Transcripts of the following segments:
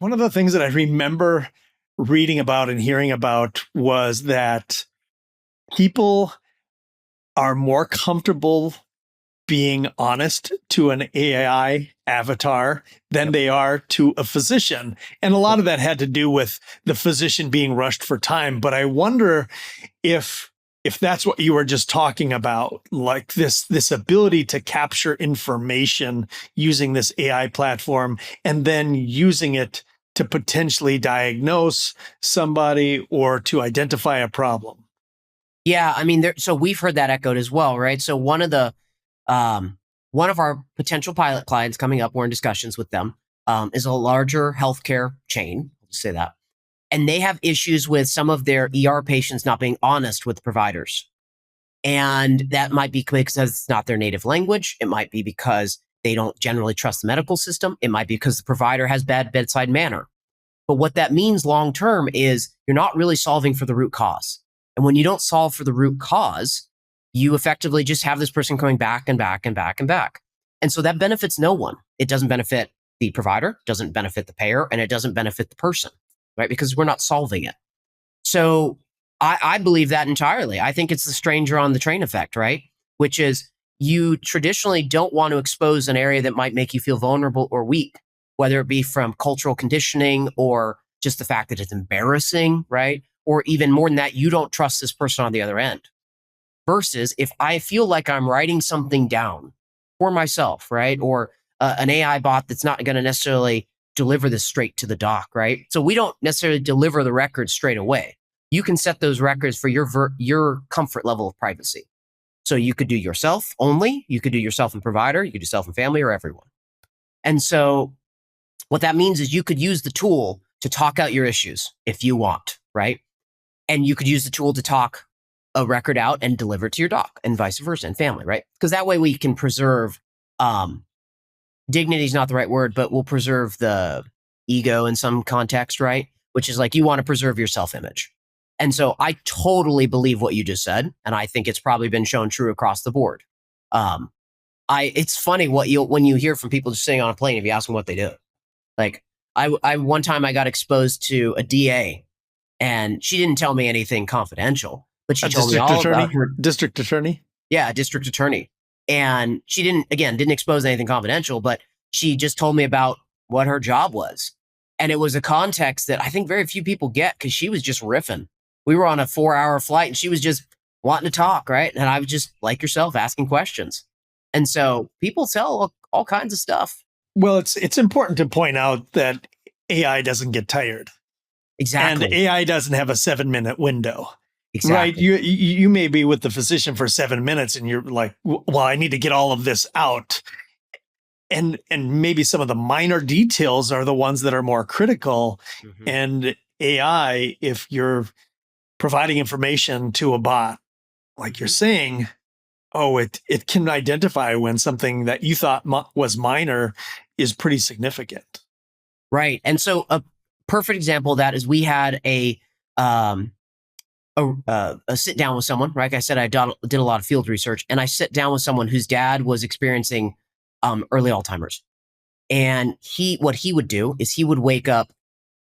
One of the things that I remember reading about and hearing about was that people are more comfortable being honest to an AI avatar than they are to a physician. And a lot of that had to do with the physician being rushed for time. But I wonder if that's what you were just talking about, like this ability to capture information using this AI platform and then using it to potentially diagnose somebody or to identify a problem. Yeah, I mean, so we've heard that echoed as well, right? So one of our potential pilot clients coming up, we're in discussions with them, is a larger healthcare chain. I'll just say that. And they have issues with some of their ER patients not being honest with providers. And that might be because it's not their native language. It might be because they don't generally trust the medical system. It might be because the provider has bad bedside manner. But what that means long term is you're not really solving for the root cause. And when you don't solve for the root cause, you effectively just have this person going back and back and back and back. And so that benefits no one. It doesn't benefit the provider, doesn't benefit the payer, and it doesn't benefit the person, right? Because we're not solving it. So I believe that entirely. I think it's the stranger on the train effect, right? Which is you traditionally don't want to expose an area that might make you feel vulnerable or weak, whether it be from cultural conditioning or just the fact that it's embarrassing, right? Or even more than that, you don't trust this person on the other end. Versus if I feel like I'm writing something down for myself, right? Or an AI bot that's not going to necessarily deliver this straight to the doc, right? So we don't necessarily deliver the records straight away. You can set those records for your comfort level of privacy. So you could do yourself only, you could do yourself and provider, you could do self and family, or everyone. And so what that means is you could use the tool to talk out your issues if you want, right? And you could use the tool to talk a record out and deliver it to your doc and vice versa and family, right? Because that way we can preserve, dignity is not the right word, but we'll preserve the ego in some context, right? Which is like you want to preserve your self-image. And so I totally believe what you just said. And I think it's probably been shown true across the board. It's funny when you hear from people just sitting on a plane, if you ask them what they do. Like one time I got exposed to a DA and she didn't tell me anything confidential, but she told me all about her district attorney. Yeah, district attorney. And she didn't expose anything confidential, but she just told me about what her job was. And it was a context that I think very few people get because she was just riffing. We were on a 4-hour flight and she was just wanting to talk, right? And I was just like yourself asking questions. And so people tell all kinds of stuff. Well, it's important to point out that AI doesn't get tired. Exactly. And AI doesn't have a 7-minute window. Exactly. Right. You may be with the physician for 7 minutes and you're like, well, I need to get all of this out. And maybe some of the minor details are the ones that are more critical. Mm-hmm. And AI, if you're providing information to a bot, like you're saying, it can identify when something that you thought was minor is pretty significant. Right. And so a perfect example of that is we had a sit down with someone. Like I said, I did a lot of field research, and I sit down with someone whose dad was experiencing early Alzheimer's. And what he would do is he would wake up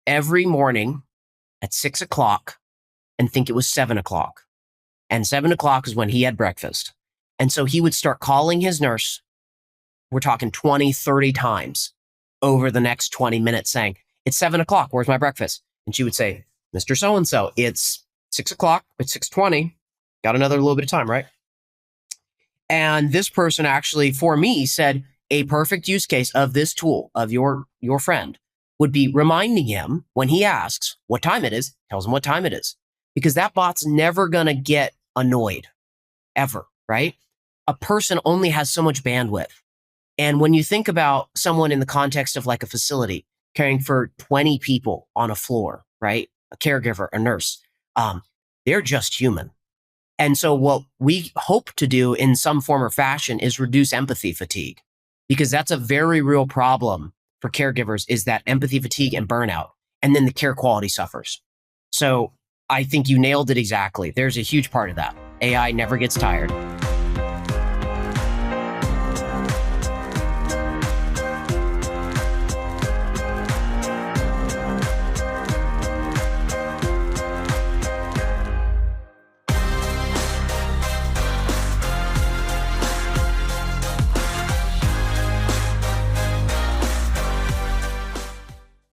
every morning at 6 o'clock and think it was 7 o'clock. And 7 o'clock is when he had breakfast. And so he would start calling his nurse. We're talking 20, 30 times over the next 20 minutes saying, it's 7 o'clock. Where's my breakfast? And she would say, Mr. So-and-so, it's 6 o'clock. It's 6:20. Got another little bit of time, right? And this person actually, for me, said a perfect use case of this tool of your friend would be reminding him when he asks what time it is, tells him what time it is. Because that bot's never going to get annoyed, ever, right? A person only has so much bandwidth. And when you think about someone in the context of like a facility caring for 20 people on a floor, right? A caregiver, a nurse, they're just human. And so what we hope to do in some form or fashion is reduce empathy fatigue, because that's a very real problem for caregivers, is that empathy fatigue and burnout. And then the care quality suffers. So I think you nailed it exactly. There's a huge part of that. AI never gets tired.